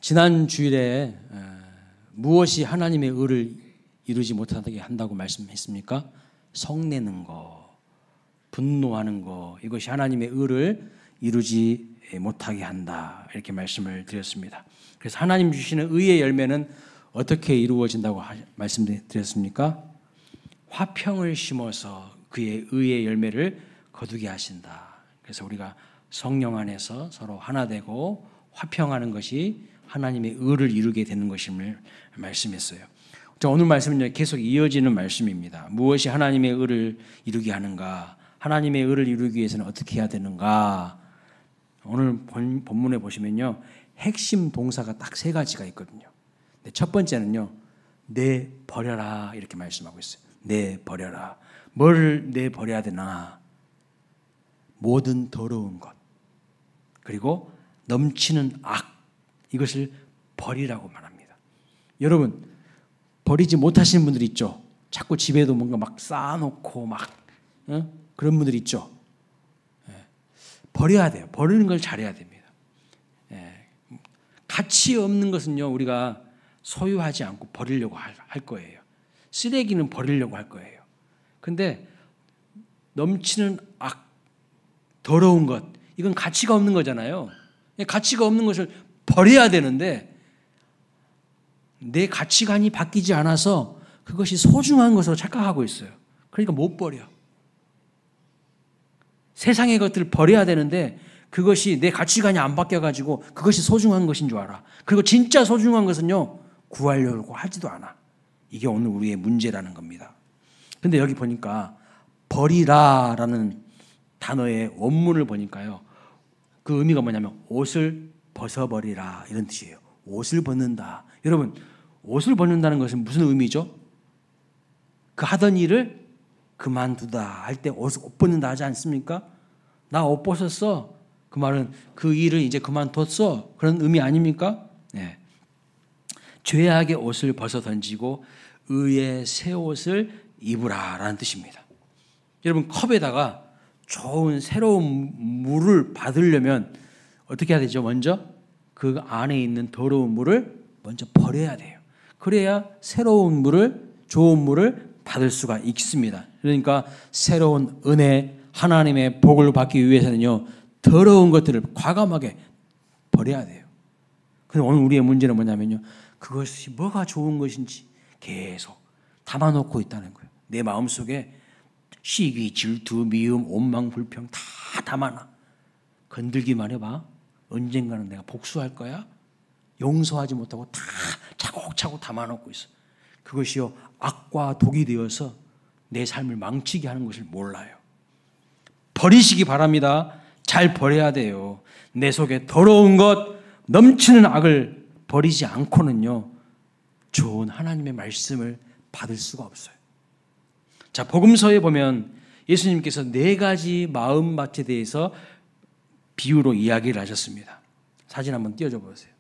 지난 주일에 무엇이 하나님의 의를 이루지 못하게 한다고 말씀했습니까? 성내는 거, 분노하는 거, 이것이 하나님의 의를 이루지 못하게 한다, 이렇게 말씀을 드렸습니다. 그래서 하나님 주시는 의의 열매는 어떻게 이루어진다고 말씀드렸습니까? 화평을 심어서 그의 의의 열매를 거두게 하신다. 그래서 우리가 성령 안에서 서로 하나 되고 화평하는 것이 하나님의 의를 이루게 되는 것임을 말씀했어요. 오늘 말씀은 계속 이어지는 말씀입니다. 무엇이 하나님의 의를 이루게 하는가? 하나님의 의를 이루기 위해서는 어떻게 해야 되는가? 오늘 본문에 보시면요, 핵심 동사가 딱 세 가지가 있거든요. 첫 번째는요, 내 버려라, 이렇게 말씀하고 있어요. 내 버려라. 뭘 내 버려야 되나? 모든 더러운 것, 그리고 넘치는 악, 이것을 버리라고 말합니다. 여러분, 버리지 못하시는 분들 있죠? 자꾸 집에도 뭔가 막 쌓아놓고 그런 분들 있죠? 버려야 돼요. 버리는 걸 잘해야 됩니다. 가치 없는 것은요, 우리가 소유하지 않고 버리려고 할 거예요. 쓰레기는 버리려고 할 거예요. 근데 넘치는 악, 더러운 것, 이건 가치가 없는 거잖아요. 가치가 없는 것을 버려야 되는데 내 가치관이 바뀌지 않아서 그것이 소중한 것으로 착각하고 있어요. 그러니까 못 버려. 세상의 것들을 버려야 되는데 그것이 내 가치관이 안 바뀌어가지고 그것이 소중한 것인 줄 알아. 그리고 진짜 소중한 것은요, 구하려고 하지도 않아. 이게 오늘 우리의 문제라는 겁니다. 근데 여기 보니까 버리라라는 단어의 원문을 보니까요, 그 의미가 뭐냐면 옷을 벗어버리라, 이런 뜻이에요. 옷을 벗는다. 여러분, 옷을 벗는다는 것은 무슨 의미죠? 그 하던 일을 그만두다 할 때 옷 벗는다 하지 않습니까? 나 옷 벗었어. 그 말은 그 일을 이제 그만뒀어, 그런 의미 아닙니까? 네. 죄악의 옷을 벗어 던지고 의의 새 옷을 입으라라는 뜻입니다. 여러분, 컵에다가 좋은 새로운 물을 받으려면 어떻게 해야 되죠? 먼저 그 안에 있는 더러운 물을 먼저 버려야 돼요. 그래야 새로운 물을, 좋은 물을 받을 수가 있습니다. 그러니까 새로운 은혜, 하나님의 복을 받기 위해서는요, 더러운 것들을 과감하게 버려야 돼요. 그런데 오늘 우리의 문제는 뭐냐면요, 그것이 뭐가 좋은 것인지 계속 담아놓고 있다는 거예요. 내 마음속에 시기, 질투, 미움, 원망, 불평 다 담아놔. 건들기만 해봐. 언젠가는 내가 복수할 거야. 용서하지 못하고 다 차곡차곡 담아놓고 있어. 그것이요, 악과 독이 되어서 내 삶을 망치게 하는 것을 몰라요. 버리시기 바랍니다. 잘 버려야 돼요. 내 속에 더러운 것, 넘치는 악을 버리지 않고는요, 좋은 하나님의 말씀을 받을 수가 없어요. 자, 복음서에 보면 예수님께서 4가지 마음밭에 대해서 비유로 이야기를 하셨습니다. 사진 한번 띄워줘 보세요.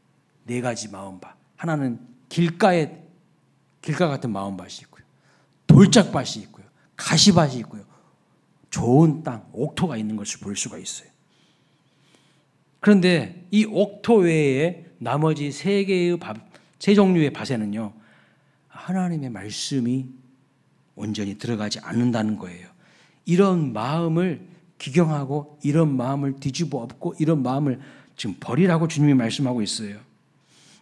4가지 마음밭. 하나는 길가 같은 마음밭이 있고요, 돌짝밭이 있고요, 가시밭이 있고요, 좋은 땅, 옥토가 있는 것을 볼 수가 있어요. 그런데 이 옥토 외에 나머지 3종류의 밭에는요, 하나님의 말씀이 온전히 들어가지 않는다는 거예요. 이런 마음을 기경하고 이런 마음을 뒤집어 엎고 이런 마음을 지금 버리라고 주님이 말씀하고 있어요.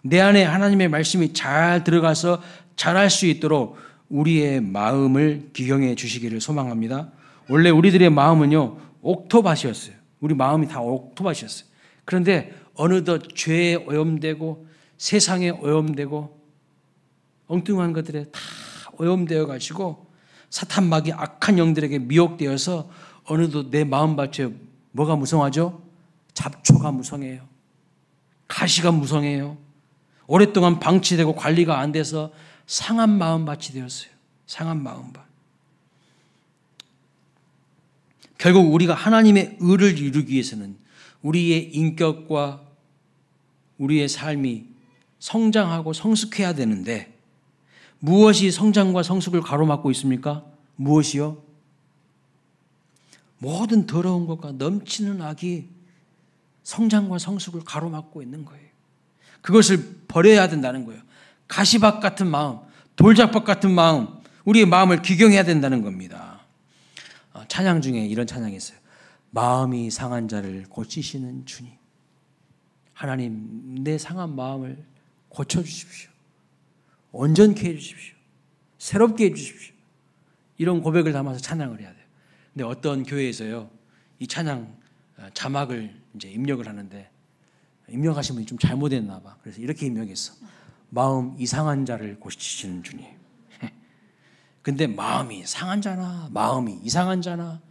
내 안에 하나님의 말씀이 잘 들어가서 잘할 수 있도록 우리의 마음을 기경해 주시기를 소망합니다. 원래 우리들의 마음은요, 옥토밭이었어요. 우리 마음이 다 옥토밭이었어요. 그런데 어느덧 죄에 오염되고 세상에 오염되고 엉뚱한 것들에 다 오염되어 가지고 사탄마귀 악한 영들에게 미혹되어서 어느덧 내 마음밭에 뭐가 무성하죠? 잡초가 무성해요. 가시가 무성해요. 오랫동안 방치되고 관리가 안 돼서 상한 마음밭이 되었어요. 상한 마음밭. 결국 우리가 하나님의 의를 이루기 위해서는 우리의 인격과 우리의 삶이 성장하고 성숙해야 되는데, 무엇이 성장과 성숙을 가로막고 있습니까? 무엇이요? 모든 더러운 것과 넘치는 악이 성장과 성숙을 가로막고 있는 거예요. 그것을 버려야 된다는 거예요. 가시밭 같은 마음, 돌잡밭 같은 마음, 우리의 마음을 기경해야 된다는 겁니다. 찬양 중에 이런 찬양이 있어요. 마음이 상한 자를 고치시는 주님. 하나님, 내 상한 마음을 고쳐주십시오. 온전케 해주십시오. 새롭게 해주십시오. 이런 고백을 담아서 찬양을 해야 돼요. 근데 어떤 교회에서요, 이 찬양 자막을 이제 입력을 하는데, 입력하신 분이 좀 잘못했나 봐. 그래서 이렇게 입력했어. 마음 이상한 자를 고치시는 주님. 근데 마음이 상한 자나, 마음이 이상한 자나,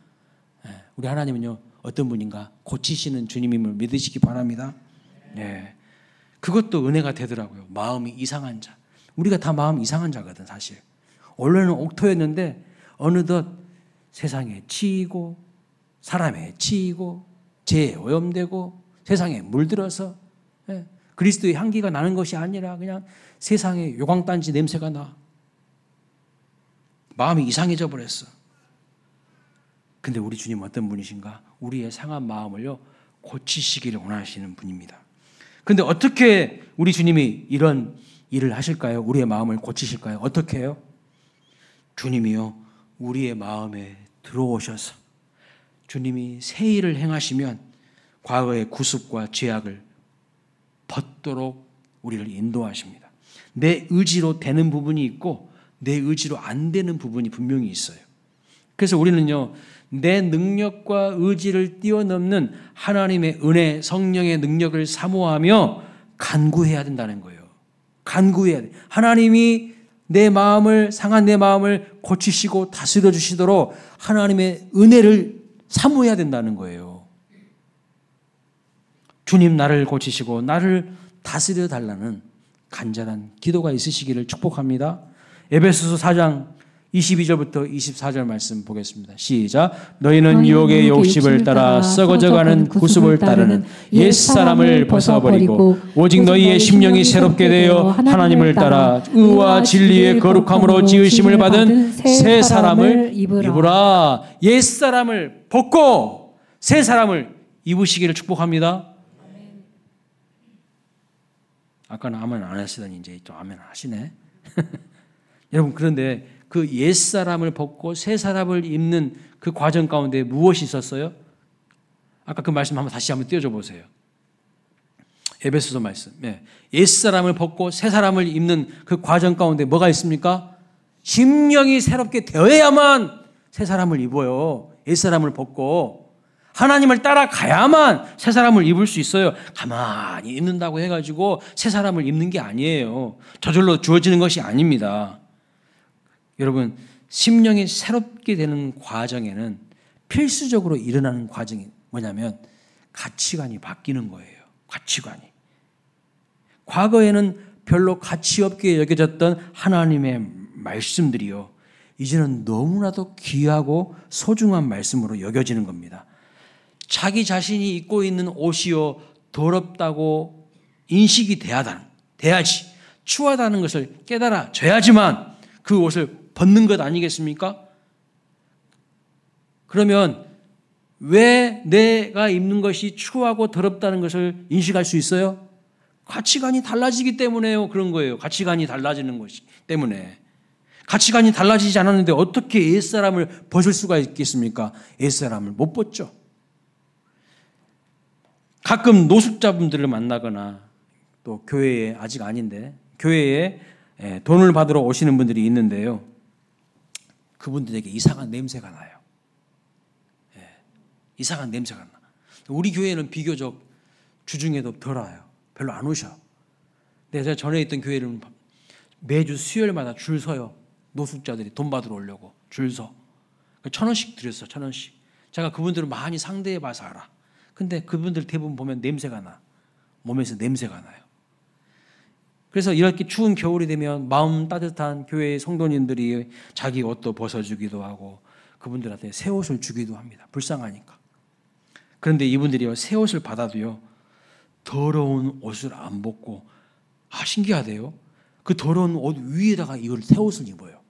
우리 하나님은요, 어떤 분인가? 고치시는 주님임을 믿으시기 바랍니다. 그것도 은혜가 되더라고요. 마음이 이상한 자. 우리가 다 마음 이상한 자거든, 사실. 원래는 옥토였는데 어느덧 세상에 치이고 사람에 치이고 죄에 오염되고 세상에 물들어서 그리스도의 향기가 나는 것이 아니라 그냥 세상에 요강단지 냄새가 나. 마음이 이상해져 버렸어. 근데 우리 주님 어떤 분이신가? 우리의 상한 마음을요, 고치시기를 원하시는 분입니다. 근데 어떻게 우리 주님이 이런 일을 하실까요? 우리의 마음을 고치실까요? 어떻게 해요? 주님이요, 우리의 마음에 들어오셔서 주님이 새 일을 행하시면 과거의 구습과 죄악을 벗도록 우리를 인도하십니다. 내 의지로 되는 부분이 있고 내 의지로 안 되는 부분이 분명히 있어요. 그래서 우리는요, 내 능력과 의지를 뛰어넘는 하나님의 은혜, 성령의 능력을 사모하며 간구해야 된다는 거예요. 간구해야 돼. 하나님이 내 마음을, 상한 내 마음을 고치시고 다스려 주시도록 하나님의 은혜를 사모해야 된다는 거예요. 주님, 나를 고치시고 나를 다스려 달라는 간절한 기도가 있으시기를 축복합니다. 에베소서 4장 22절부터 24절 말씀 보겠습니다. 시작. 너희는 유혹의 욕심을 따라 썩어져가는 구습을 따르는 옛사람을 벗어버리고 오직 너희의 심령이 새롭게 되어 하나님을 따라 의와 진리의 거룩함으로 지으심을 받은 새 사람을 입으라. 옛사람을 벗고 새 사람을 입으시기를 축복합니다. 아까는 아멘 안 하시더니 이제 또 아멘 하시네. 여러분, 그런데 그 옛사람을 벗고 새 사람을 입는 그 과정 가운데 무엇이 있었어요? 아까 그 말씀 다시 한번 띄워줘 보세요. 에베소서 말씀. 옛사람을 벗고 새 사람을 입는 그 과정 가운데 뭐가 있습니까? 심령이 새롭게 되어야만 새 사람을 입어요. 옛사람을 벗고 하나님을 따라가야만 새 사람을 입을 수 있어요. 가만히 입는다고 해가지고 새 사람을 입는 게 아니에요. 저절로 주어지는 것이 아닙니다. 여러분, 심령이 새롭게 되는 과정에는 필수적으로 일어나는 과정이 뭐냐면 가치관이 바뀌는 거예요. 가치관이. 과거에는 별로 가치 없게 여겨졌던 하나님의 말씀들이요, 이제는 너무나도 귀하고 소중한 말씀으로 여겨지는 겁니다. 자기 자신이 입고 있는 옷이요, 더럽다고 인식이 돼야지, 추하다는 것을 깨달아져야지만 그 옷을 벗는 것 아니겠습니까? 그러면 왜 내가 입는 것이 추하고 더럽다는 것을 인식할 수 있어요? 가치관이 달라지기 때문에요. 그런 거예요. 가치관이 달라지는 것이 때문에. 가치관이 달라지지 않았는데 어떻게 옛사람을 벗을 수가 있겠습니까? 옛사람을 못 벗죠. 가끔 노숙자분들을 만나거나 또 교회에, 아직 아닌데 교회에 돈을 받으러 오시는 분들이 있는데요, 그분들에게 이상한 냄새가 나요. 이상한 냄새가 나. 우리 교회는 비교적 주중에도 덜 와요. 별로 안 오셔. 근데 제가 전에 있던 교회는 매주 수요일마다 줄 서요. 노숙자들이 돈 받으러 오려고 줄 서. 1,000원씩 드렸어. 1,000원씩. 제가 그분들을 많이 상대해 봐서 알아. 근데 그분들 대부분 보면 냄새가 나. 몸에서 냄새가 나요. 그래서 이렇게 추운 겨울이 되면 마음 따뜻한 교회의 성도님들이 자기 옷도 벗어주기도 하고 그분들한테 새 옷을 주기도 합니다. 불쌍하니까. 그런데 이분들이 새 옷을 받아도요, 더러운 옷을 안 벗고, 신기하대요. 그 더러운 옷 위에다가 이걸 새 옷을 입어요.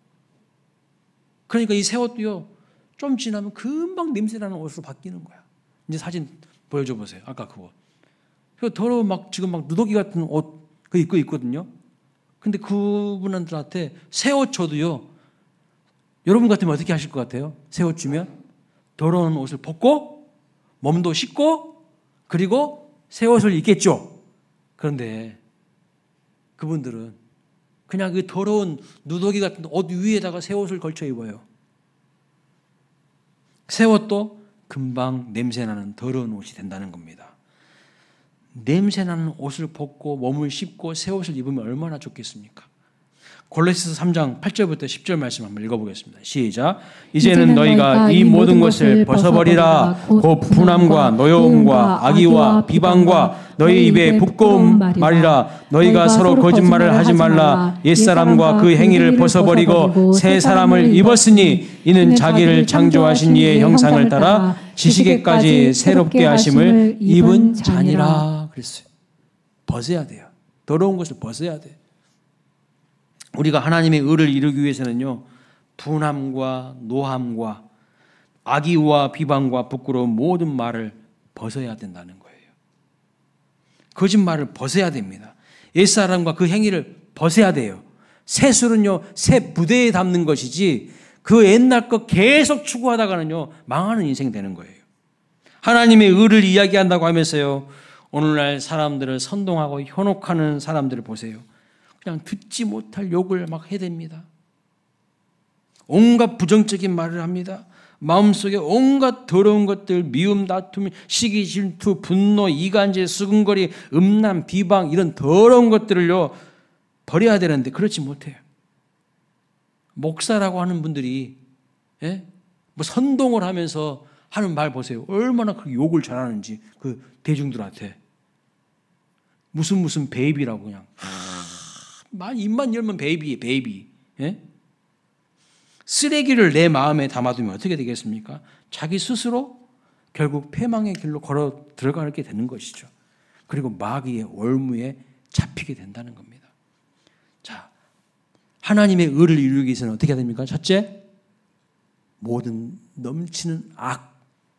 그러니까 이 새 옷도요, 좀 지나면 금방 냄새나는 옷으로 바뀌는 거야. 이제 사진 보여줘 보세요. 아까 그 옷. 그 더러운 지금 누더기 같은 옷 그 입고 있거든요. 근데 그분들한테 새 옷 줘도요. 여러분 같으면 어떻게 하실 것 같아요? 새 옷 주면 더러운 옷을 벗고 몸도 씻고 그리고 새 옷을 입겠죠. 그런데 그분들은 그냥 그 더러운 누더기 같은 옷 위에다가 새 옷을 걸쳐 입어요. 새 옷도 금방 냄새나는 더러운 옷이 된다는 겁니다. 냄새나는 옷을 벗고 몸을 씻고 새 옷을 입으면 얼마나 좋겠습니까? 골로새서 3장 8절부터 10절 말씀 한번 읽어보겠습니다. 시작. 이제는 너희가 이 모든 것을 벗어버리라. 곧 분함과 노여움과 악의와 비방과 너희 입에 부끄러운 말이라. 너희가 서로 거짓말을 하지 말라. 옛사람과 그 행위를 벗어버리고 새 사람을 입었으니 이는 자기를 창조하신 이의 형상을 따라 지식에까지 새롭게 하심을 입은 자니라. 그랬어요. 벗어야 돼요. 더러운 것을 벗어야 돼요. 우리가 하나님의 의를 이루기 위해서는요, 분함과 노함과 악의와 비방과 부끄러운 모든 말을 벗어야 된다는 거예요. 거짓말을 벗어야 됩니다. 옛사람과 그 행위를 벗어야 돼요. 새 술은요, 새 부대에 담는 것이지 그 옛날 거 계속 추구하다가는요, 망하는 인생이 되는 거예요. 하나님의 의를 이야기한다고 하면서요, 오늘날 사람들을 선동하고 현혹하는 사람들을 보세요. 그냥 듣지 못할 욕을 막 해댑니다. 온갖 부정적인 말을 합니다. 마음속에 온갖 더러운 것들, 미움, 다툼, 시기, 질투, 분노, 이간질, 수근거리, 음란, 비방 이런 더러운 것들을요 버려야 되는데 그렇지 못해요. 목사라고 하는 분들이 뭐 선동을 하면서 하는 말 보세요. 얼마나 그 욕을 잘하는지 그 대중들한테 무슨 베이비라고 그냥 입만 열면 베이비. 예? 쓰레기를 내 마음에 담아두면 어떻게 되겠습니까? 자기 스스로 결국 패망의 길로 걸어 들어가게 되는 것이죠. 그리고 마귀의 올무에 잡히게 된다는 겁니다. 자, 하나님의 의를 이루기 위해서는 어떻게 해야 됩니까? 첫째, 모든 넘치는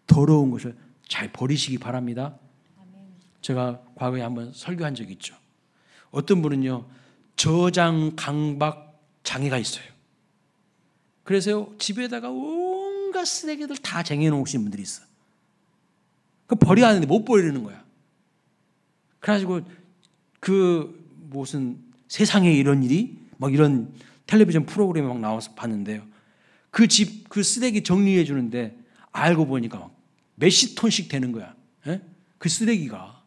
더러운 것을 잘 버리시기 바랍니다. 제가 과거에 한번 설교한 적이 있죠. 어떤 분은요, 저장 강박 장애가 있어요. 그래서 집에다가 온갖 쓰레기들 다 쟁여놓으신 분들이 있어. 그 버려야 하는데 못 버리는 거야. 그래가지고 그 무슨 세상에 이런 일이 막 이런 텔레비전 프로그램에 막 나와서 봤는데요. 그 집 그 쓰레기 정리해 주는데 알고 보니까 막 몇십 톤씩 되는 거야. 예? 그 쓰레기가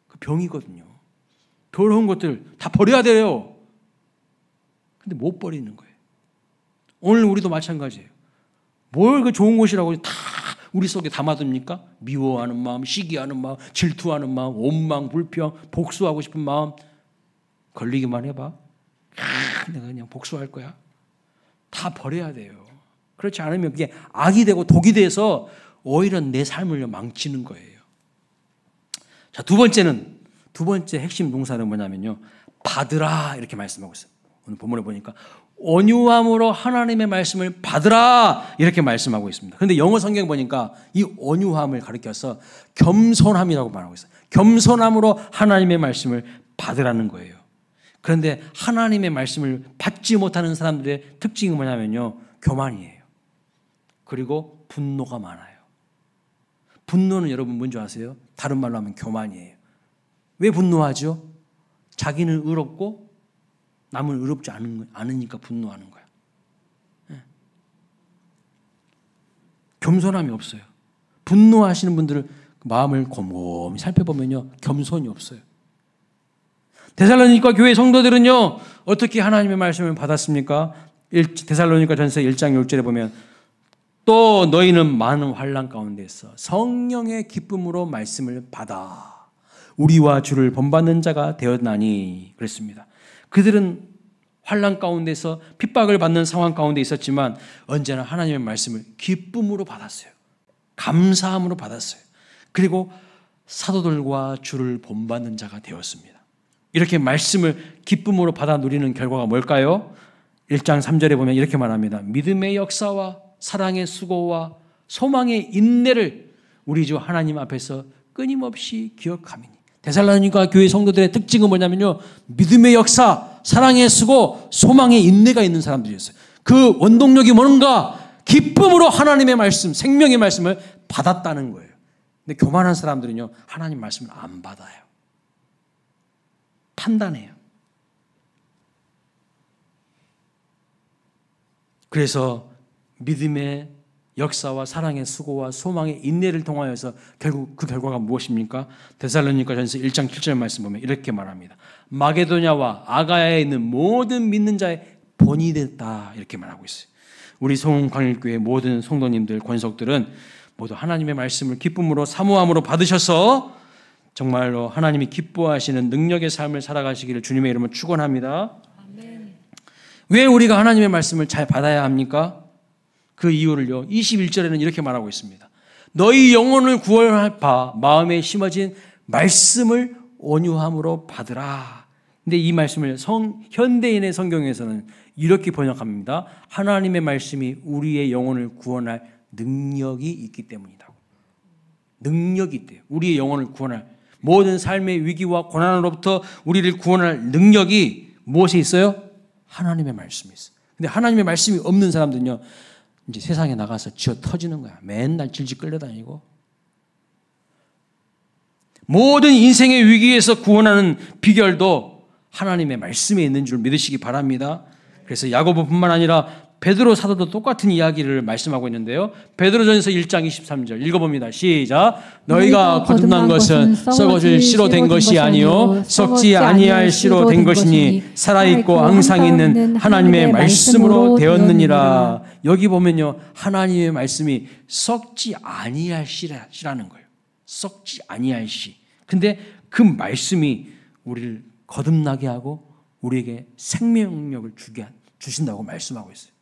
그 병이거든요. 더러운 것들 다 버려야 돼요. 근데 못 버리는 거예요. 오늘 우리도 마찬가지예요. 뭘 그 좋은 것이라고 다 우리 속에 담아둡니까? 미워하는 마음, 시기하는 마음, 질투하는 마음, 원망, 불평, 복수하고 싶은 마음. 걸리기만 해봐. 내가 그냥 복수할 거야. 다 버려야 돼요. 그렇지 않으면 그게 악이 되고 독이 돼서 오히려 내 삶을 망치는 거예요. 자, 두 번째 핵심 동사는 뭐냐면요. 받으라 이렇게 말씀하고 있어요. 오늘 본문에 보니까 온유함으로 하나님의 말씀을 받으라 이렇게 말씀하고 있습니다. 그런데 영어 성경 보니까 이 온유함을 가리켜서 겸손함이라고 말하고 있어요. 겸손함으로 하나님의 말씀을 받으라는 거예요. 그런데 하나님의 말씀을 받지 못하는 사람들의 특징이 뭐냐면요. 교만이에요. 그리고 분노가 많아요. 분노는 여러분 뭔지 아세요? 다른 말로 하면 교만이에요. 왜 분노하죠? 자기는 의롭고 남은 의롭지 않으니까 분노하는 거야. 네. 겸손함이 없어요. 분노하시는 분들을 마음을 곰곰이 살펴보면요. 겸손이 없어요. 데살로니가 교회 성도들은요. 어떻게 하나님의 말씀을 받았습니까? 데살로니가 전서 1장 6절에 보면 또 너희는 많은 환난 가운데 있어 성령의 기쁨으로 말씀을 받아 우리와 주를 본받는 자가 되었나니 그랬습니다. 그들은 환난 가운데서 핍박을 받는 상황 가운데 있었지만 언제나 하나님의 말씀을 기쁨으로 받았어요. 감사함으로 받았어요. 그리고 사도들과 주를 본받는 자가 되었습니다. 이렇게 말씀을 기쁨으로 받아 누리는 결과가 뭘까요? 1장 3절에 보면 이렇게 말합니다. 믿음의 역사와 사랑의 수고와 소망의 인내를 우리 주 하나님 앞에서 끊임없이 기억하미니 데살로니가 교회 성도들의 특징은 뭐냐면요, 믿음의 역사, 사랑의 수고, 소망의 인내가 있는 사람들이었어요. 그 원동력이 뭔가? 기쁨으로 하나님의 말씀, 생명의 말씀을 받았다는 거예요. 근데 교만한 사람들은요, 하나님 말씀을 안 받아요. 판단해요. 그래서 믿음의 역사와 사랑의 수고와 소망의 인내를 통하여서 결국 그 결과가 무엇입니까? 데살로니가전서 1장 7절 말씀 보면 이렇게 말합니다. 마게도냐와 아가야에 있는 모든 믿는 자의 본이 됐다, 이렇게 말하고 있어요. 우리 성흥광일교회 모든 성도님들, 권속들은 모두 하나님의 말씀을 기쁨으로 사모함으로 받으셔서 정말로 하나님이 기뻐하시는 능력의 삶을 살아가시기를 주님의 이름으로 축원합니다. 아멘. 왜 우리가 하나님의 말씀을 잘 받아야 합니까? 그 이유를요, 21절에는 이렇게 말하고 있습니다. 너희 영혼을 구원할 바 마음에 심어진 말씀을 온유함으로 받으라. 근데 이 말씀을 현대인의 성경에서는 이렇게 번역합니다. 하나님의 말씀이 우리의 영혼을 구원할 능력이 있기 때문이다. 능력이 있대요. 우리의 영혼을 구원할, 모든 삶의 위기와 고난으로부터 우리를 구원할 능력이 무엇에 있어요? 하나님의 말씀이 있어요. 근데 하나님의 말씀이 없는 사람들은요, 이제 세상에 나가서 쥐어 터지는 거야. 맨날 질질 끌려다니고. 모든 인생의 위기에서 구원하는 비결도 하나님의 말씀에 있는 줄 믿으시기 바랍니다. 그래서 야고보뿐만 아니라 베드로 사도도 똑같은 이야기를 말씀하고 있는데요. 베드로전서 1장 23절 읽어봅니다. 시작. 너희가 거듭난 것은 썩어질 씨로 된 것이 아니요 썩지 아니할 씨로 된 것이니 살아있고 항상 있는 하나님의 말씀으로 되었느니라. 여기 보면요, 하나님의 말씀이 썩지 아니할 씨라는 거예요. 썩지 아니할 씨. 근데 그 말씀이 우리를 거듭나게 하고 우리에게 생명력을 주신다고 말씀하고 있어요.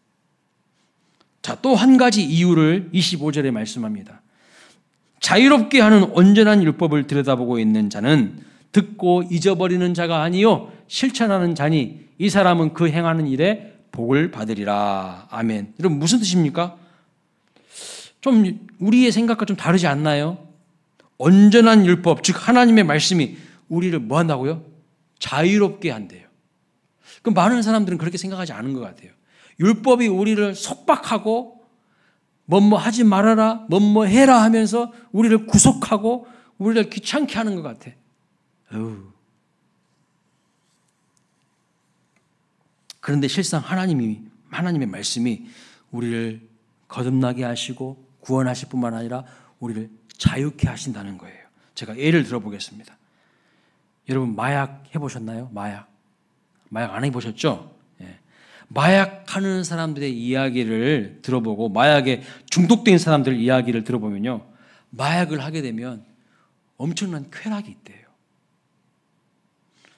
자, 또 한 가지 이유를 25절에 말씀합니다. 자유롭게 하는 온전한 율법을 들여다보고 있는 자는 듣고 잊어버리는 자가 아니요 실천하는 자니 이 사람은 그 행하는 일에 복을 받으리라. 아멘. 여러분, 무슨 뜻입니까? 좀 우리의 생각과 좀 다르지 않나요? 온전한 율법, 즉 하나님의 말씀이 우리를 뭐 한다고요? 자유롭게 한대요. 그럼 많은 사람들은 그렇게 생각하지 않은 것 같아요. 율법이 우리를 속박하고 뭐뭐 하지 말아라, 뭐뭐 해라 하면서 우리를 구속하고 우리를 귀찮게 하는 것 같아. 그런데 실상 하나님의 말씀이 우리를 거듭나게 하시고 구원하실 뿐만 아니라 우리를 자유케 하신다는 거예요. 제가 예를 들어보겠습니다. 여러분, 마약 해보셨나요? 마약 안 해보셨죠? 예. 마약하는 사람들의 이야기를 들어보고 마약에 중독된 사람들 이야기를 들어보면요, 마약을 하게 되면 엄청난 쾌락이 있대요.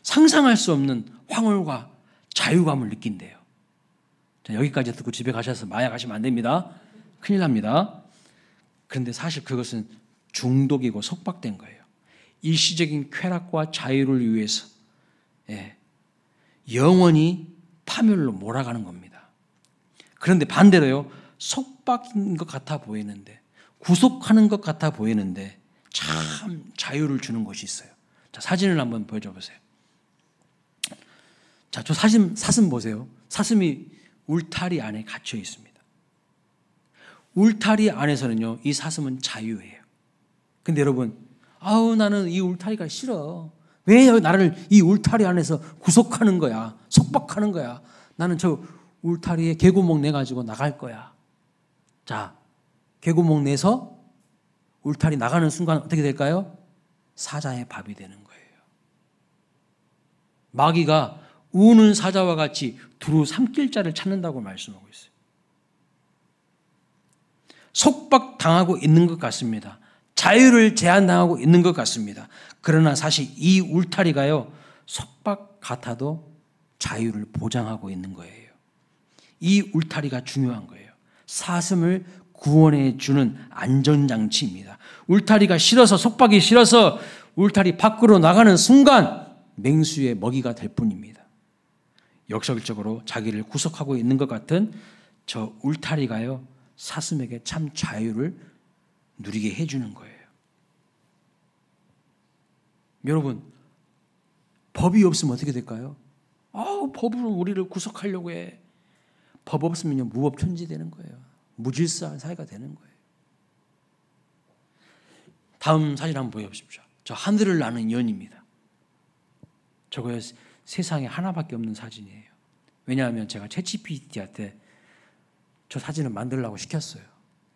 상상할 수 없는 황홀과 자유감을 느낀대요. 자, 여기까지 듣고 집에 가셔서 마약하시면 안 됩니다. 큰일 납니다. 그런데 사실 그것은 중독이고 속박된 거예요. 일시적인 쾌락과 자유를 위해서 영원히 파멸로 몰아가는 겁니다. 그런데 반대로요, 속박인 것 같아 보이는데, 구속하는 것 같아 보이는데 참 자유를 주는 것이 있어요. 자, 사진을 한번 보여줘 보세요. 자, 저 사슴 보세요. 사슴이 울타리 안에 갇혀 있습니다. 울타리 안에서는요, 이 사슴은 자유예요. 근데 여러분, 나는 이 울타리가 싫어. 왜 나를 이 울타리 안에서 구속하는 거야? 속박하는 거야? 나는 저 울타리에 개구멍 내가지고 나갈 거야. 자, 개구멍 내서 울타리 나가는 순간 어떻게 될까요? 사자의 밥이 되는 거예요. 마귀가 우는 사자와 같이 두루 삼킬 자를 찾는다고 말씀하고 있어요. 속박당하고 있는 것 같습니다. 자유를 제한당하고 있는 것 같습니다. 그러나 사실 이 울타리가요, 속박 같아도 자유를 보장하고 있는 거예요. 이 울타리가 중요한 거예요. 사슴을 구원해 주는 안전장치입니다. 울타리가 싫어서, 속박이 싫어서 울타리 밖으로 나가는 순간 맹수의 먹이가 될 뿐입니다. 역설적으로 자기를 구속하고 있는 것 같은 저 울타리가요, 사슴에게 참 자유를 누리게 해주는 거예요. 여러분, 법이 없으면 어떻게 될까요? 법으로 우리를 구속하려고 해. 법 없으면요, 무법천지 되는 거예요. 무질서한 사회가 되는 거예요. 다음 사진 한번 보여보십시오. 저 하늘을 나는 연입니다. 저거 세상에 하나밖에 없는 사진이에요. 왜냐하면 제가 챗GPT한테 저 사진을 만들라고 시켰어요.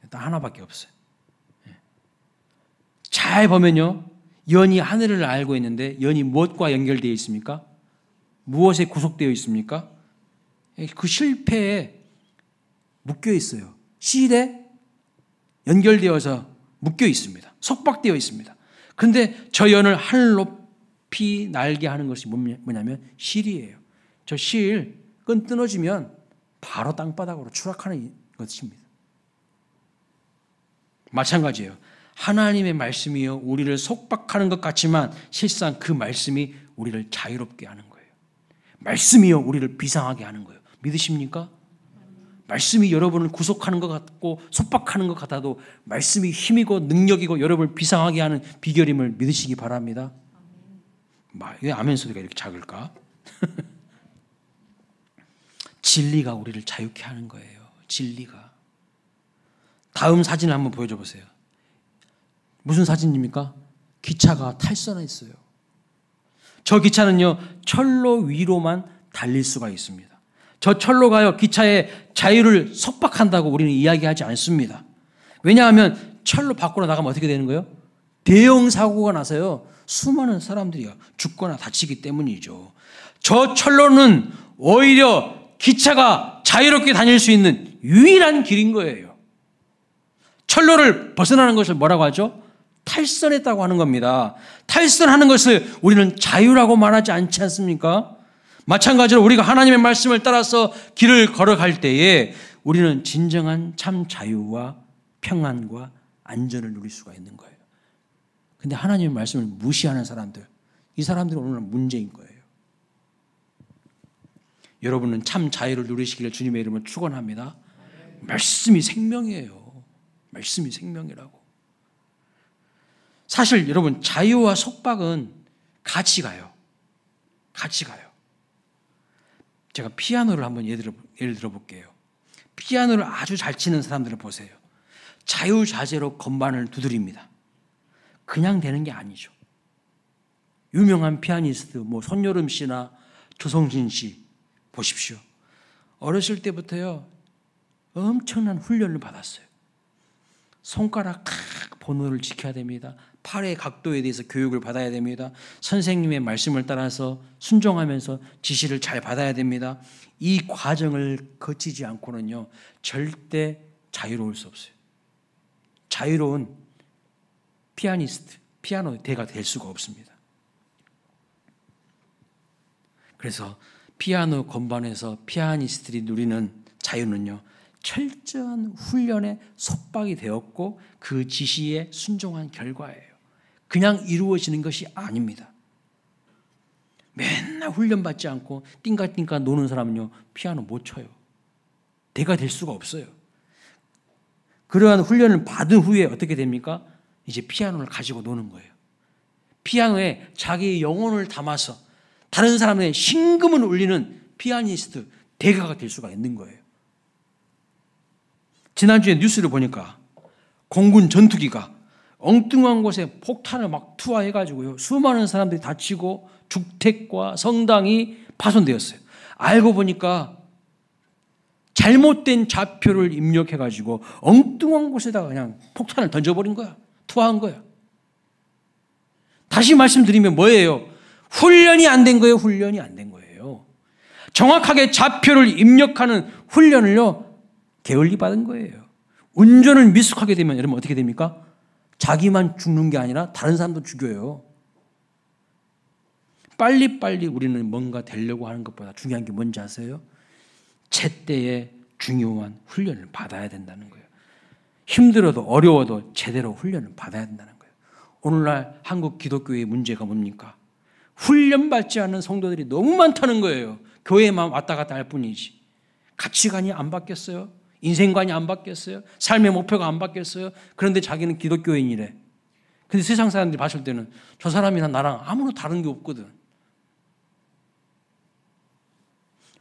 딱 하나밖에 없어요. 잘 보면요, 연이 하늘을 알고 있는데 연이 무엇과 연결되어 있습니까? 무엇에 구속되어 있습니까? 그 실패에 묶여 있어요. 실에 연결되어서 묶여 있습니다. 속박되어 있습니다. 그런데 저 연을 하늘 높이 날게 하는 것이 뭐냐면 실이에요. 저 실 끈 끊어지면 바로 땅바닥으로 추락하는 것입니다. 마찬가지예요. 하나님의 말씀이요, 우리를 속박하는 것 같지만 실상 그 말씀이 우리를 자유롭게 하는 거예요. 말씀이요, 우리를 비상하게 하는 거예요. 믿으십니까? 말씀이 여러분을 구속하는 것 같고 속박하는 것 같아도 말씀이 힘이고 능력이고 여러분을 비상하게 하는 비결임을 믿으시기 바랍니다. 왜 아멘 소리가 이렇게 작을까? 진리가 우리를 자유케 하는 거예요. 진리가. 다음 사진을 한번 보여줘 보세요. 무슨 사진입니까? 기차가 탈선했어요. 저 기차는요, 철로 위로만 달릴 수가 있습니다. 저 철로가요, 기차의 자유를 속박한다고 우리는 이야기하지 않습니다. 왜냐하면 철로 밖으로 나가면 어떻게 되는 거예요? 대형 사고가 나서요, 수많은 사람들이 죽거나 다치기 때문이죠. 저 철로는 오히려 기차가 자유롭게 다닐 수 있는 유일한 길인 거예요. 철로를 벗어나는 것을 뭐라고 하죠? 탈선했다고 하는 겁니다. 탈선하는 것을 우리는 자유라고 말하지 않지 않습니까? 마찬가지로 우리가 하나님의 말씀을 따라서 길을 걸어갈 때에 우리는 진정한 참 자유와 평안과 안전을 누릴 수가 있는 거예요. 근데 하나님의 말씀을 무시하는 사람들, 이 사람들은 오늘 문제인 거예요. 여러분은 참 자유를 누리시기를 주님의 이름으로 축원합니다. 말씀이 생명이에요. 말씀이 생명이라고. 사실 여러분, 자유와 속박은 같이 가요. 같이 가요. 제가 피아노를 한번 예를 들어볼게요. 피아노를 아주 잘 치는 사람들을 보세요. 자유자재로 건반을 두드립니다. 그냥 되는 게 아니죠. 유명한 피아니스트 손여름 씨나 조성진 씨 보십시오. 어렸을 때부터요, 엄청난 훈련을 받았어요. 손가락 번호를 지켜야 됩니다. 팔의 각도에 대해서 교육을 받아야 됩니다. 선생님의 말씀을 따라서 순종하면서 지시를 잘 받아야 됩니다. 이 과정을 거치지 않고는요, 절대 자유로울 수 없어요. 자유로운 피아니스트, 피아노 대가 될 수가 없습니다. 그래서 피아노 건반에서 피아니스트들이 누리는 자유는요, 철저한 훈련에 속박이 되었고 그 지시에 순종한 결과예요. 그냥 이루어지는 것이 아닙니다. 맨날 훈련받지 않고 띵가띵가 노는 사람은요, 피아노 못 쳐요. 대가 될 수가 없어요. 그러한 훈련을 받은 후에 어떻게 됩니까? 이제 피아노를 가지고 노는 거예요. 피아노에 자기의 영혼을 담아서 다른 사람의 심금을 울리는 피아니스트, 대가가 될 수가 있는 거예요. 지난주에 뉴스를 보니까 공군 전투기가 엉뚱한 곳에 폭탄을 막 투하해가지고요, 수많은 사람들이 다치고 주택과 성당이 파손되었어요. 알고 보니까 잘못된 좌표를 입력해가지고 엉뚱한 곳에다가 그냥 폭탄을 던져버린 거야. 투하한 거야. 다시 말씀드리면 뭐예요? 훈련이 안 된 거예요. 훈련이 안 된 거예요. 정확하게 좌표를 입력하는 훈련을요, 게을리 받은 거예요. 운전을 미숙하게 되면 여러분 어떻게 됩니까? 자기만 죽는 게 아니라 다른 사람도 죽여요. 빨리빨리 우리는 뭔가 되려고 하는 것보다 중요한 게 뭔지 아세요? 제때에 중요한 훈련을 받아야 된다는 거예요. 힘들어도 어려워도 제대로 훈련을 받아야 된다는 거예요. 오늘날 한국 기독교의 문제가 뭡니까? 훈련받지 않는 성도들이 너무 많다는 거예요. 교회만 왔다 갔다 할 뿐이지. 가치관이 안 바뀌었어요. 인생관이 안 바뀌었어요. 삶의 목표가 안 바뀌었어요. 그런데 자기는 기독교인이래. 근데 세상 사람들이 봤을 때는 저 사람이나 나랑 아무런 다른 게 없거든.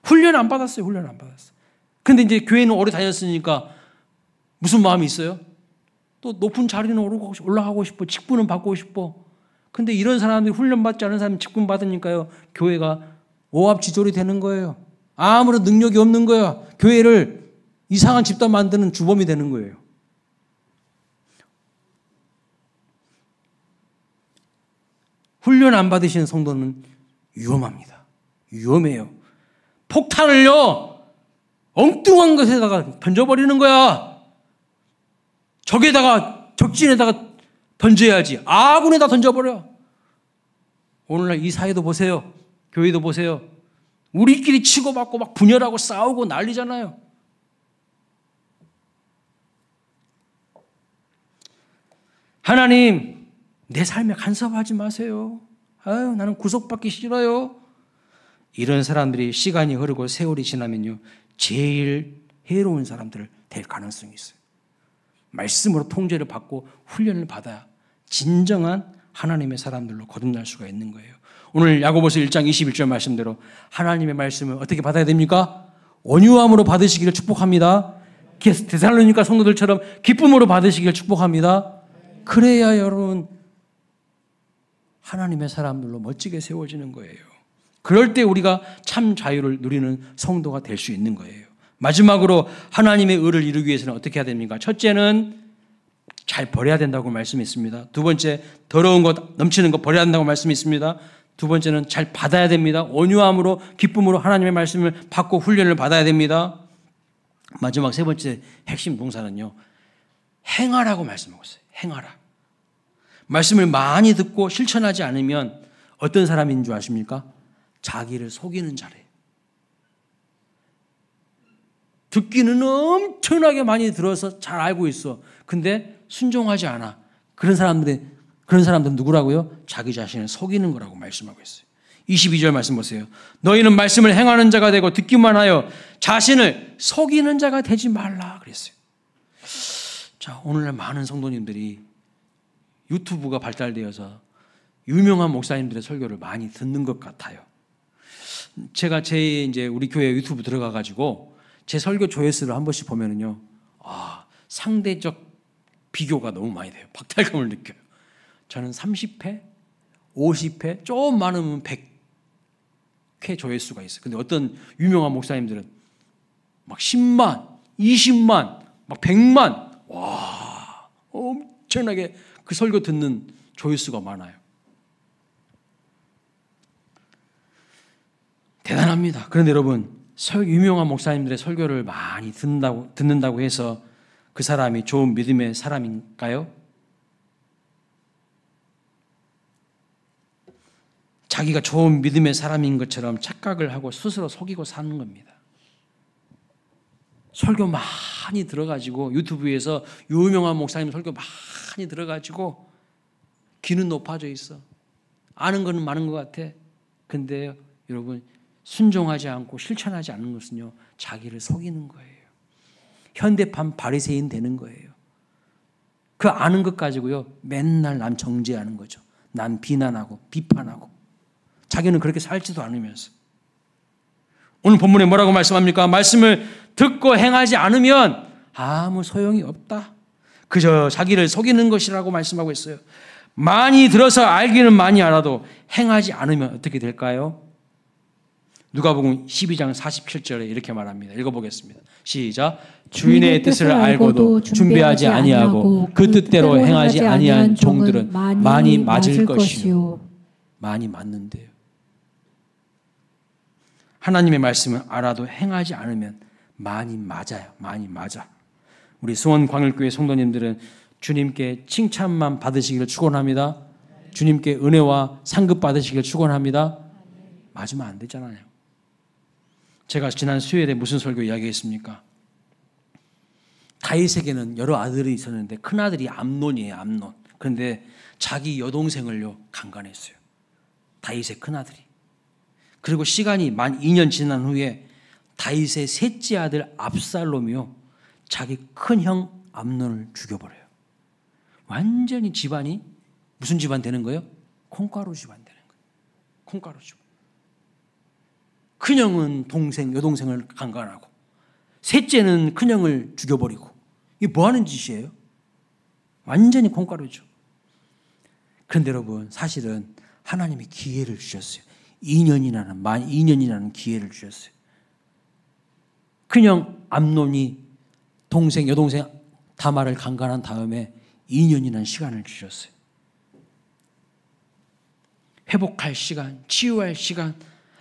훈련 안 받았어요. 훈련 안 받았어요. 근데 이제 교회는 오래 다녔으니까 무슨 마음이 있어요? 또 높은 자리는 올라가고 싶어. 직분은 받고 싶어. 근데 이런 사람들이 훈련받지 않은 사람이 직분 받으니까요. 교회가 오합지졸이 되는 거예요. 아무런 능력이 없는 거야. 교회를 이상한 집단 만드는 주범이 되는 거예요. 훈련 안 받으시는 성도는 위험합니다. 위험해요. 폭탄을요, 엉뚱한 것에다가 던져버리는 거야. 적진에다가 던져야지. 아군에다 던져버려. 오늘날 이 사회도 보세요. 교회도 보세요. 우리끼리 치고받고 막 분열하고 싸우고 난리잖아요. 하나님, 내 삶에 간섭하지 마세요. 아유, 나는 구속받기 싫어요. 이런 사람들이 시간이 흐르고 세월이 지나면요, 제일 해로운 사람들 될 가능성이 있어요. 말씀으로 통제를 받고 훈련을 받아야 진정한 하나님의 사람들로 거듭날 수가 있는 거예요. 오늘 야고보서 1장 21절 말씀대로 하나님의 말씀을 어떻게 받아야 됩니까? 온유함으로 받으시기를 축복합니다. 데살로니가 성도들처럼 기쁨으로 받으시기를 축복합니다. 그래야 여러분 하나님의 사람들로 멋지게 세워지는 거예요. 그럴 때 우리가 참 자유를 누리는 성도가 될 수 있는 거예요. 마지막으로 하나님의 의를 이루기 위해서는 어떻게 해야 됩니까? 첫째는 잘 버려야 된다고 말씀했습니다. 두 번째, 더러운 것, 넘치는 것 버려야 된다고 말씀했습니다. 두 번째는 잘 받아야 됩니다. 온유함으로, 기쁨으로 하나님의 말씀을 받고 훈련을 받아야 됩니다. 마지막 세 번째 핵심 동사는요, 행하라고 말씀하고 있어요. 행하라. 말씀을 많이 듣고 실천하지 않으면 어떤 사람인 줄 아십니까? 자기를 속이는 자래요. 듣기는 엄청나게 많이 들어서 잘 알고 있어. 근데 순종하지 않아. 그런 사람들은 누구라고요? 자기 자신을 속이는 거라고 말씀하고 있어요. 22절 말씀 보세요. 너희는 말씀을 행하는 자가 되고 듣기만 하여 자신을 속이는 자가 되지 말라 그랬어요. 자, 오늘날 많은 성도님들이 유튜브가 발달되어서 유명한 목사님들의 설교를 많이 듣는 것 같아요. 제가 이제 우리 교회 유튜브 들어가가지고 제 설교 조회수를 한 번씩 보면은요, 상대적 비교가 너무 많이 돼요. 박탈감을 느껴요. 저는 30회, 50회, 좀 많으면 100회 조회수가 있어요. 근데 어떤 유명한 목사님들은 막 10만, 20만, 막 100만, 와, 엄청나게 그 설교 듣는 조회수가 많아요. 대단합니다. 그런데 여러분, 유명한 목사님들의 설교를 많이 듣는다고 해서 그 사람이 좋은 믿음의 사람인가요? 자기가 좋은 믿음의 사람인 것처럼 착각을 하고 스스로 속이고 사는 겁니다. 설교 많이 들어가지고 유튜브에서 유명한 목사님 설교 많이 들어가지고 귀는 높아져 있어. 아는 거는 많은 것 같아. 근데 여러분, 순종하지 않고 실천하지 않는 것은요, 자기를 속이는 거예요. 현대판 바리새인 되는 거예요. 그 아는 것 가지고요, 맨날 남 정죄하는 거죠. 남 비난하고 비판하고. 자기는 그렇게 살지도 않으면서. 오늘 본문에 뭐라고 말씀합니까? 말씀을 듣고 행하지 않으면 아무 소용이 없다. 그저 자기를 속이는 것이라고 말씀하고 있어요. 많이 들어서 알기는 많이 알아도 행하지 않으면 어떻게 될까요? 누가복음 12장 47절에 이렇게 말합니다. 읽어보겠습니다. 시작. 주인의 뜻을 알고도 준비하지 아니하고 그 뜻대로 행하지 아니한 종들은 많이 맞을 것이요. 많이 맞는데요. 하나님의 말씀을 알아도 행하지 않으면 많이 맞아요. 많이 맞아. 우리 수원광일교회 성도님들은 주님께 칭찬만 받으시기를 축원합니다. 주님께 은혜와 상급 받으시기를 축원합니다. 맞으면 안 되잖아요. 제가 지난 수요일에 무슨 설교 이야기했습니까? 다윗에게는 여러 아들이 있었는데 큰아들이 암논이에요. 암논. 그런데 자기 여동생을요, 강간했어요. 다윗의 큰아들이. 그리고 시간이 만 2년 지난 후에 다윗의 셋째 아들 압살롬이요, 자기 큰형 암논을 죽여버려요. 완전히 집안이 무슨 집안 되는 거예요? 콩가루 집안 되는 거예요. 콩가루 집안. 큰형은 여동생을 강간하고 셋째는 큰형을 죽여버리고 이게 뭐 하는 짓이에요? 완전히 콩가루죠. 그런데 여러분 사실은 하나님이 기회를 주셨어요. 2년이라는 기회를 주셨어요. 큰형 암논이 여동생 다말을 강간한 다음에 2년이라는 시간을 주셨어요. 회복할 시간, 치유할 시간,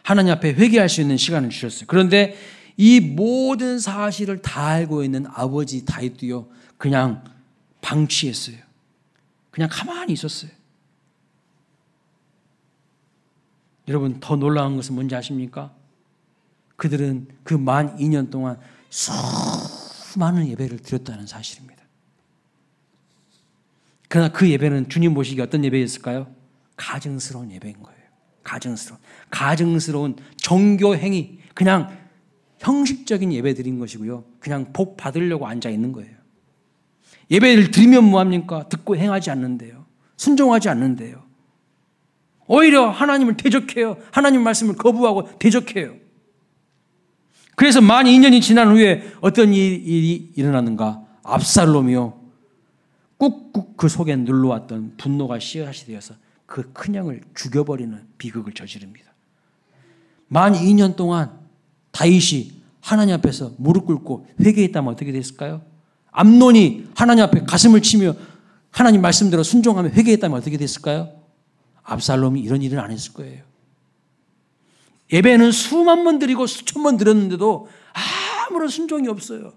하나님 앞에 회개할 수 있는 시간을 주셨어요. 그런데 이 모든 사실을 다 알고 있는 아버지 다윗도요, 그냥 방치했어요. 그냥 가만히 있었어요. 여러분, 더 놀라운 것은 뭔지 아십니까? 그들은 그 만 2년 동안 수많은 예배를 드렸다는 사실입니다. 그러나 그 예배는 주님 보시기에 어떤 예배였을까요? 가증스러운 예배인 거예요. 가증스러운 정교 행위, 그냥 형식적인 예배 드린 것이고요. 그냥 복 받으려고 앉아 있는 거예요. 예배를 드리면 뭐합니까? 듣고 행하지 않는데요. 순종하지 않는데요. 오히려 하나님을 대적해요. 하나님 말씀을 거부하고 대적해요. 그래서 만 2년이 지난 후에 어떤 일이 일어났는가? 압살롬이요, 꾹꾹 그 속에 눌러왔던 분노가 씨앗이 되어서 그 큰형을 죽여버리는 비극을 저지릅니다. 만 2년 동안 다윗이 하나님 앞에서 무릎 꿇고 회개했다면 어떻게 됐을까요? 암논이 하나님 앞에 가슴을 치며 하나님 말씀대로 순종하며 회개했다면 어떻게 됐을까요? 압살롬이 이런 일은 안 했을 거예요. 예배는 수만 번 드리고 수천 번 드렸는데도 아무런 순종이 없어요.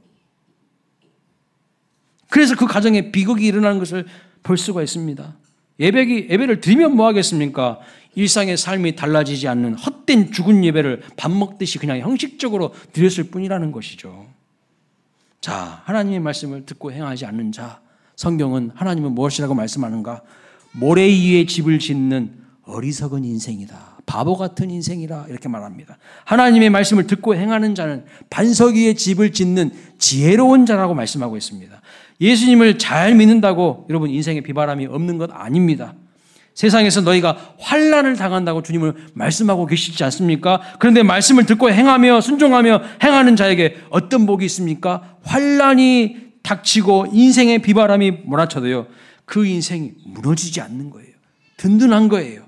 그래서 그 가정에 비극이 일어나는 것을 볼 수가 있습니다. 예배를 드리면 뭐 하겠습니까? 일상의 삶이 달라지지 않는 헛된 죽은 예배를 밥 먹듯이 그냥 형식적으로 드렸을 뿐이라는 것이죠. 자, 하나님의 말씀을 듣고 행하지 않는 자, 성경은 하나님은 무엇이라고 말씀하는가? 모래 위에 집을 짓는 어리석은 인생이다. 바보 같은 인생이라 이렇게 말합니다. 하나님의 말씀을 듣고 행하는 자는 반석 위에 집을 짓는 지혜로운 자라고 말씀하고 있습니다. 예수님을 잘 믿는다고 여러분 인생에 비바람이 없는 것 아닙니다. 세상에서 너희가 환난을 당한다고 주님을 말씀하고 계시지 않습니까? 그런데 말씀을 듣고 행하며 순종하며 행하는 자에게 어떤 복이 있습니까? 환난이 닥치고 인생의 비바람이 몰아쳐도요, 그 인생이 무너지지 않는 거예요. 든든한 거예요.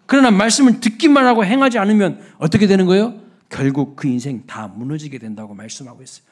그러나 말씀을 듣기만 하고 행하지 않으면 어떻게 되는 거예요? 결국 그 인생 다 무너지게 된다고 말씀하고 있어요.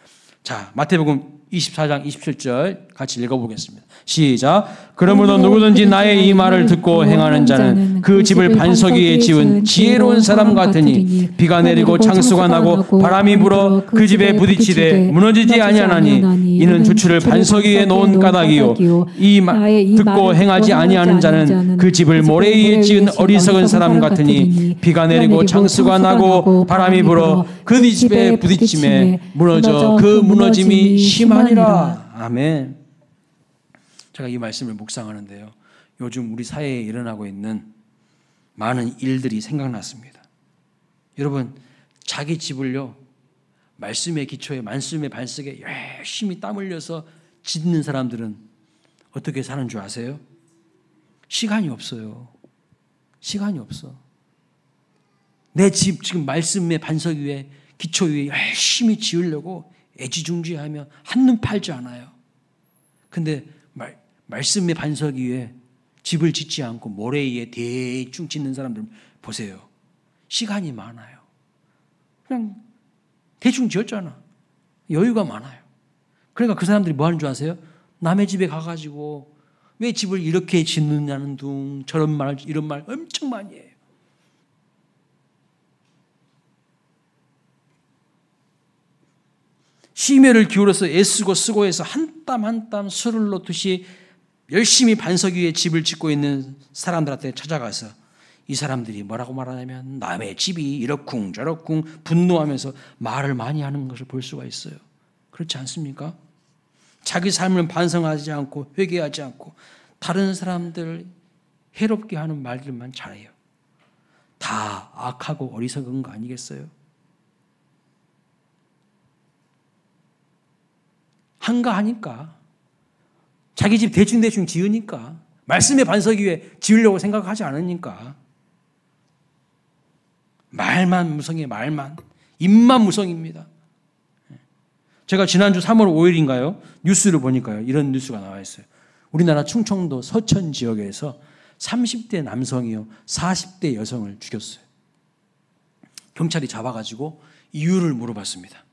자, 마태복음 24장 27절 같이 읽어보겠습니다. 시작. 그러므로 누구든지 나의 이 말을 듣고 행하는 자는 그 집을 반석 위에 지은 지혜로운 사람 같으니 비가 내리고 창수가 나고 바람이 불어 그 집에 부딪히되 무너지지 아니하나니 이는 주추를 반석 위에 놓은 까닭이요 이 말 듣고 행하지 아니하는 자는 그 집을 모래 위에 지은 어리석은 사람 같으니 비가 내리고 창수가 나고 바람이 불어 그 집에 부딪힘에 무너져 그 무너짐이 심하니라. 아멘. 제가 이 말씀을 묵상하는데요, 요즘 우리 사회에 일어나고 있는 많은 일들이 생각났습니다. 여러분, 자기 집을요, 말씀의 기초에 말씀의 반석에 열심히 땀 흘려서 짓는 사람들은 어떻게 사는 줄 아세요? 시간이 없어요. 시간이 없어. 내 집 지금 말씀의 반석 위에 기초 위에 열심히 지으려고 애지중지하며 한눈 팔지 않아요. 근데 말씀의 반석 위에 집을 짓지 않고 모래 위에 대충 짓는 사람들 보세요. 시간이 많아요. 그냥 대충 지었잖아. 여유가 많아요. 그러니까 그 사람들이 뭐 하는 줄 아세요? 남의 집에 가가지고 왜 집을 이렇게 짓느냐는 둥 저런 말 이런 말 엄청 많이 해요. 심혈을 기울여서 애쓰고 쓰고해서 한 땀 한 땀 술을 놓듯이 열심히 반석 위에 집을 짓고 있는 사람들한테 찾아가서 이 사람들이 뭐라고 말하냐면 남의 집이 이렇쿵 저렇쿵 분노하면서 말을 많이 하는 것을 볼 수가 있어요. 그렇지 않습니까? 자기 삶을 반성하지 않고 회개하지 않고 다른 사람들 해롭게 하는 말들만 잘해요. 다 악하고 어리석은 거 아니겠어요? 한가하니까 자기 집 대충 지으니까 말씀의 반석 위에 지으려고 생각하지 않으니까. 말만 무성해, 말만. 입만 무성입니다. 제가 지난주 3월 5일인가요? 뉴스를 보니까요. 이런 뉴스가 나와 있어요. 우리나라 충청도 서천 지역에서 30대 남성이요, 40대 여성을 죽였어요. 경찰이 잡아가지고 이유를 물어봤습니다.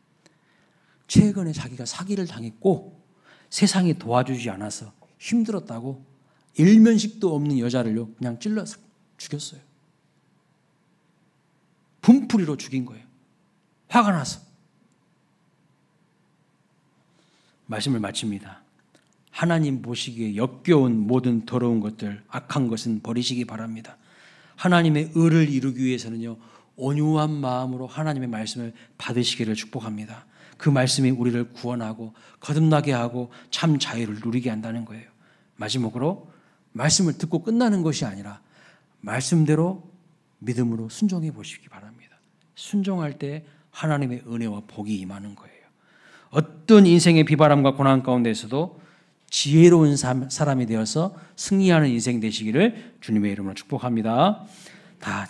최근에 자기가 사기를 당했고 세상이 도와주지 않아서 힘들었다고 일면식도 없는 여자를요 그냥 찔러서 죽였어요. 분풀이로 죽인 거예요. 화가 나서. 말씀을 마칩니다. 하나님 보시기에 역겨운 모든 더러운 것들, 악한 것은 버리시기 바랍니다. 하나님의 의를 이루기 위해서는요 온유한 마음으로 하나님의 말씀을 받으시기를 축복합니다. 그 말씀이 우리를 구원하고 거듭나게 하고 참 자유를 누리게 한다는 거예요. 마지막으로 말씀을 듣고 끝나는 것이 아니라 말씀대로 믿음으로 순종해 보시기 바랍니다. 순종할 때 하나님의 은혜와 복이 임하는 거예요. 어떤 인생의 비바람과 고난 가운데서도 지혜로운 사람이 되어서 승리하는 인생 되시기를 주님의 이름으로 축복합니다. 다